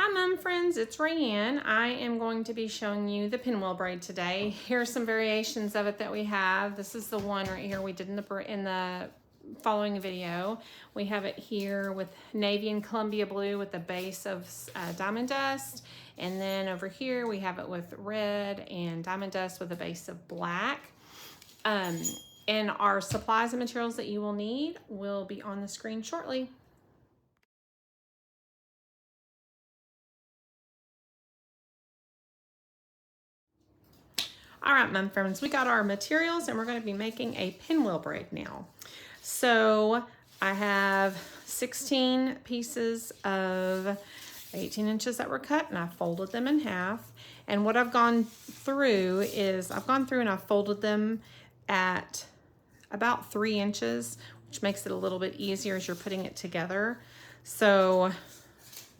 Hi Mom Friends, it's Rayanne. I am going to be showing you the pinwheel braid today. Here are some variations of it that we have. This is the one right here we did in the following video. We have it here with navy and Columbia blue with the base of diamond dust. And then over here we have it with red and diamond dust with a base of black. And our supplies and materials that you will need will be on the screen shortly. All right, Mom Friends, we got our materials and we're going to be making a pinwheel braid now. So I have 16 pieces of 18 inches that were cut and I folded them in half. And what I've gone through is and I've folded them at about 3 inches, which makes it a little bit easier as you're putting it together. So I'm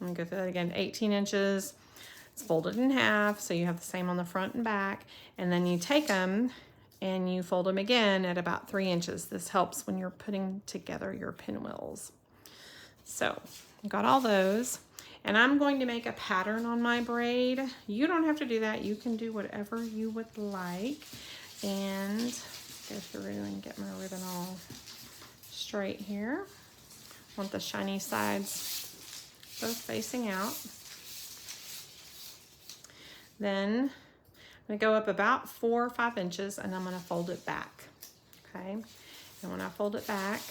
going to go through that again, 18 inches. It's folded in half, so you have the same on the front and back, and then you take them and you fold them again at about 3 inches. This helps when you're putting together your pinwheels. So I've got all those, and I'm going to make a pattern on my braid. You don't have to do that. You can do whatever you would like. And go through and get my ribbon all straight here. I want the shiny sides both facing out. Then I'm going to go up about 4 or 5 inches and I'm going to fold it back, okay? And when I fold it back,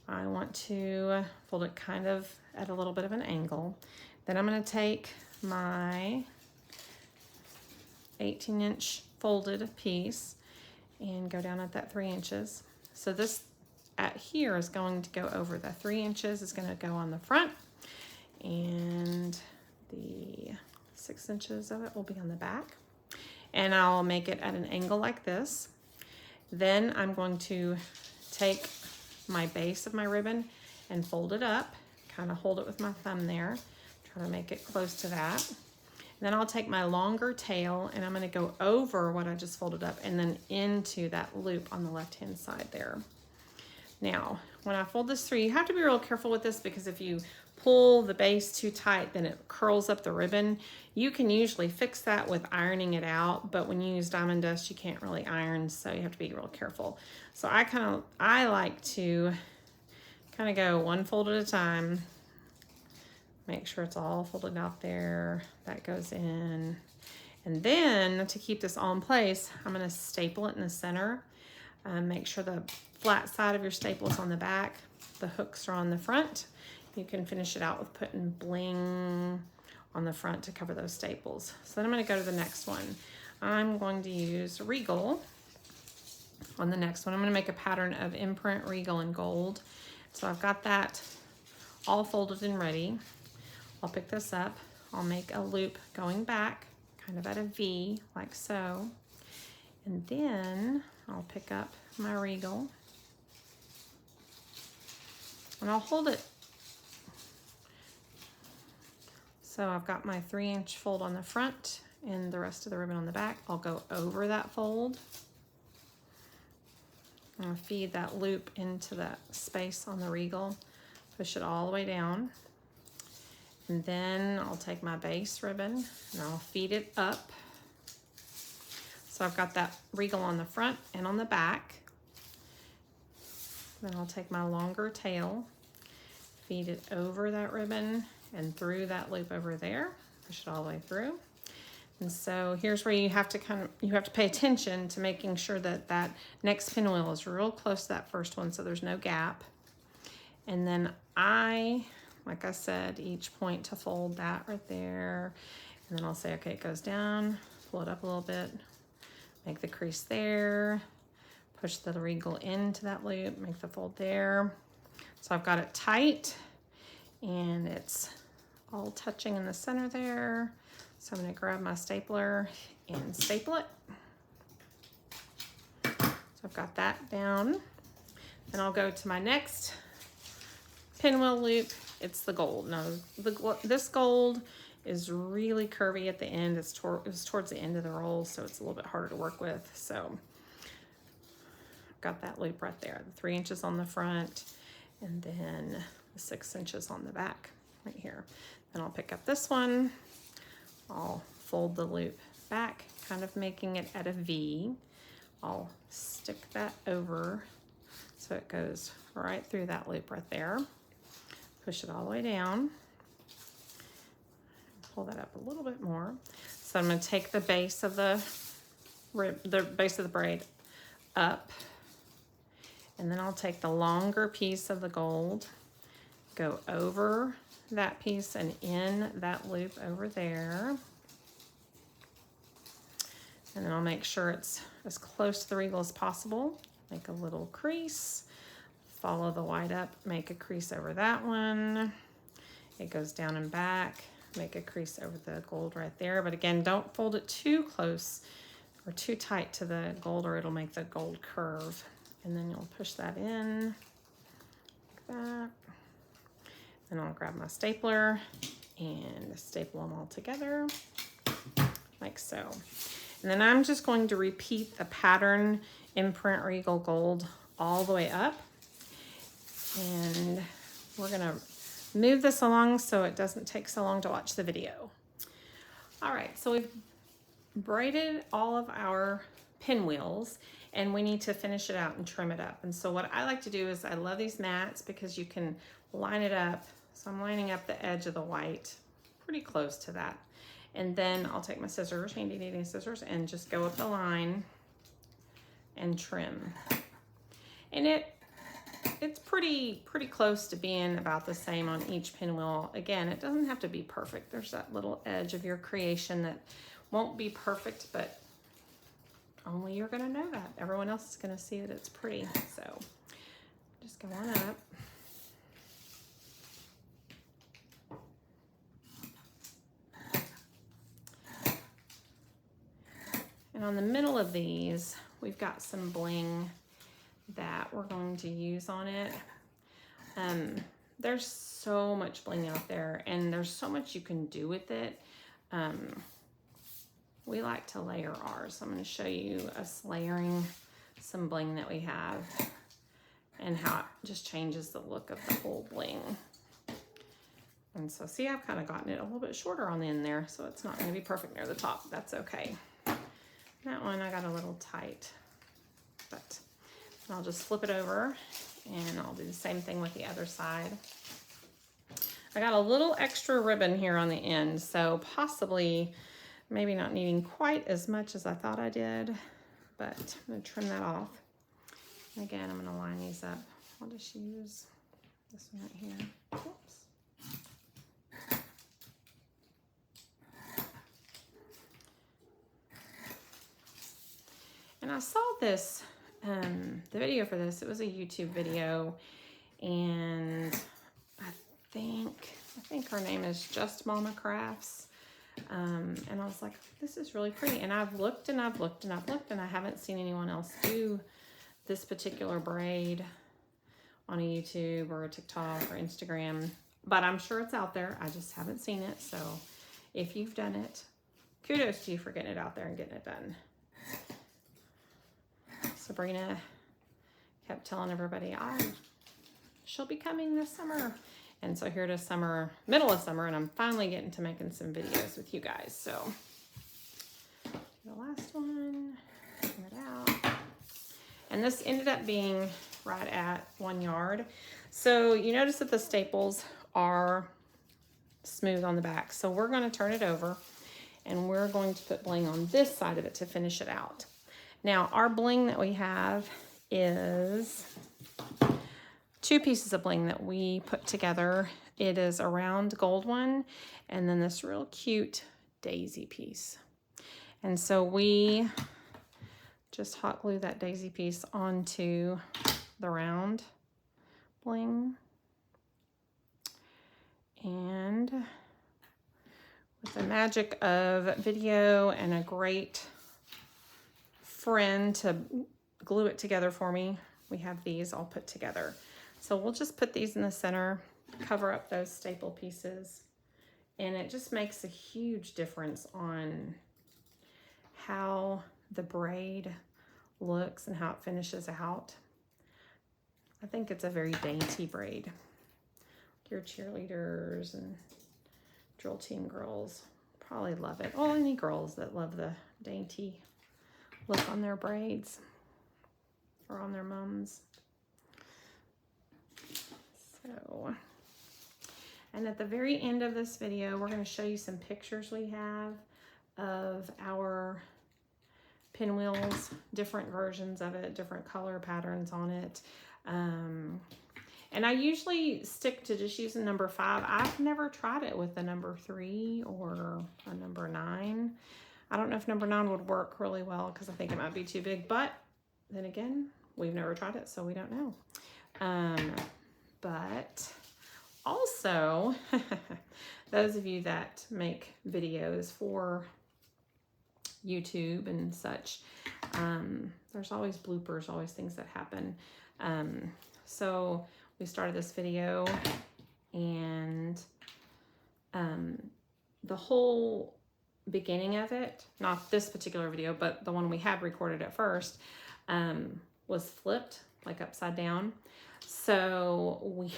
I want to fold it kind of at a little bit of an angle. Then I'm going to take my 18-inch folded piece and go down at that 3 inches. So this at here is going to go over the 3 inches, is going to go on the front, and the 6 inches of it will be on the back, and I'll make it at an angle like this. Then I'm going to take my base of my ribbon and fold it up, kind of hold it with my thumb there, try to make it close to that. And then I'll take my longer tail and I'm going to go over what I just folded up and then into that loop on the left hand side there. Now when I fold this through, you have to be real careful with this, because if you pull the base too tight, then it curls up the ribbon. You can usually fix that with ironing it out, but when you use diamond dust, you can't really iron, so you have to be real careful. So I like to kind of go one fold at a time. Make sure it's all folded out there. That goes in. And then to keep this all in place, I'm going to staple it in the center. Make sure the flat side of your staple is on the back. The hooks are on the front. You can finish it out with putting bling on the front to cover those staples. So then I'm going to go to the next one. I'm going to use Regal on the next one. I'm going to make a pattern of imprint, Regal, and gold. So I've got that all folded and ready. I'll pick this up. I'll make a loop going back, kind of at a V, like so. And then I'll pick up my Regal and I'll hold it. So I've got my 3-inch fold on the front and the rest of the ribbon on the back. I'll go over that fold. I'll feed that loop into that space on the Regal, push it all the way down. And then I'll take my base ribbon and I'll feed it up. So I've got that Regal on the front and on the back. Then I'll take my longer tail, feed it over that ribbon and through that loop over there, push it all the way through. And so here's where you have to pay attention to making sure that that next pinwheel is real close to that first one, so there's no gap. And then like I said, each point to fold that right there. And then I'll say, okay, it goes down, pull it up a little bit, make the crease there, push the Regal into that loop, make the fold there. So I've got it tight and it's all touching in the center there. So I'm going to grab my stapler and staple it. So I've got that down. Then I'll go to my next pinwheel loop. It's the gold. Now this gold is really curvy at the end. It was towards the end of the roll, so it's a little bit harder to work with. So I've got that loop right there, the 3 inches on the front and then the 6 inches on the back. right here. Then I'll pick up this one. I'll fold the loop back, kind of making it at a V. I'll stick that over so it goes right through that loop right there. Push it all the way down. Pull that up a little bit more. So I'm going to take the base of the base of the braid up, and then I'll take the longer piece of the gold, go over that piece and in that loop over there. And then I'll make sure it's as close to the regal as possible. Make a little crease, follow the white up, make a crease over that one. It goes down and back, make a crease over the gold right there. But again, don't fold it too close or too tight to the gold, or it'll make the gold curve. And then you'll push that in like that. Then I'll grab my stapler and staple them all together like so. And then I'm just going to repeat the pattern imprint regal gold all the way up. And we're gonna move this along so it doesn't take so long to watch the video. All right, so we've braided all of our pinwheels and we need to finish it out and trim it up. And so what I like to do is, I love these mats because you can line it up. So I'm lining up the edge of the white pretty close to that. And then I'll take my scissors, handy dandy scissors, and just go up the line and trim. And it's pretty close to being about the same on each pinwheel. Again, it doesn't have to be perfect. There's that little edge of your creation that won't be perfect, but only you're gonna know that. Everyone else is gonna see that it's pretty. So just go on up. And on the middle of these, we've got some bling that we're going to use on it. There's so much bling out there and there's so much you can do with it. We like to layer ours. So I'm going to show you us layering some bling that we have and how it just changes the look of the whole bling. And so see, I've kind of gotten it a little bit shorter on the end there, so it's not going to be perfect near the top. That's okay. That one I got a little tight, but I'll just flip it over and I'll do the same thing with the other side. I got a little extra ribbon here on the end, so possibly maybe not needing quite as much as I thought I did, but I'm going to trim that off. And again, I'm going to line these up. I'll just use this one right here. Oops. And I saw this, the video for this, it was a YouTube video, and I think her name is Just Mama Crafts. And I was like, this is really pretty. And I've looked and I've looked and I've looked, and I haven't seen anyone else do this particular braid on a YouTube or a TikTok or Instagram, but I'm sure it's out there. I just haven't seen it. So if you've done it, kudos to you for getting it out there and getting it done. Sabrina kept telling everybody, she'll be coming this summer. And so here it is summer, middle of summer, and I'm finally getting to making some videos with you guys. So the last one, trim it out. And this ended up being right at 1 yard. So you notice that the staples are smooth on the back. So we're going to turn it over and we're going to put bling on this side of it to finish it out. Now our bling that we have is 2 pieces of bling that we put together. It is a round gold one and then this real cute daisy piece. And so we just hot glue that daisy piece onto the round bling. And with the magic of video and a great friend to glue it together for me, we have these all put together. So we'll just put these in the center, cover up those staple pieces, and it just makes a huge difference on how the braid looks and how it finishes out. I think it's a very dainty braid. your cheerleaders and drill team girls probably love it. Well, any girls that love the dainty look on their braids or on their mums. So, and at the very end of this video, we're going to show you some pictures we have of our pinwheels, different versions of it, different color patterns on it. And I usually stick to just using number 5. I've never tried it with the number 3 or a number 9. I don't know if number 9 would work really well because I think it might be too big, but then again, we've never tried it, so we don't know. But also, those of you that make videos for YouTube and such, there's always bloopers, always things that happen. So we started this video, and the whole beginning of it, not this particular video, but the one we had recorded at first, was flipped, like upside down. So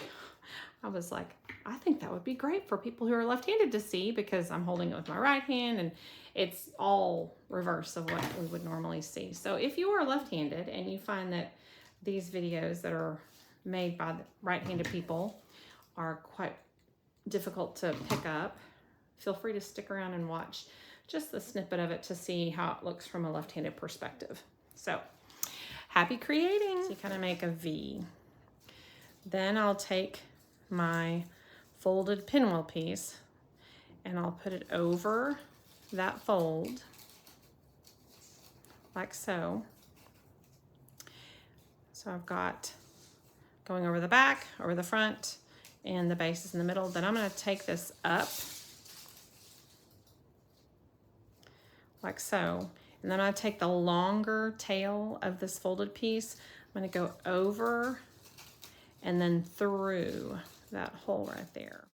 I was like, I think that would be great for people who are left-handed to see, because I'm holding it with my right hand and it's all reverse of what we would normally see. So if you are left-handed and you find that these videos that are made by the right-handed people are quite difficult to pick up, feel free to stick around and watch just the snippet of it to see how it looks from a left-handed perspective. So happy creating. So you kind of make a V. Then I'll take my folded pinwheel piece and I'll put it over that fold like so. So I've got going over the back, over the front, and the base is in the middle. Then I'm going to take this up like so. And then I take the longer tail of this folded piece. I'm going to go over and then through that hole right there.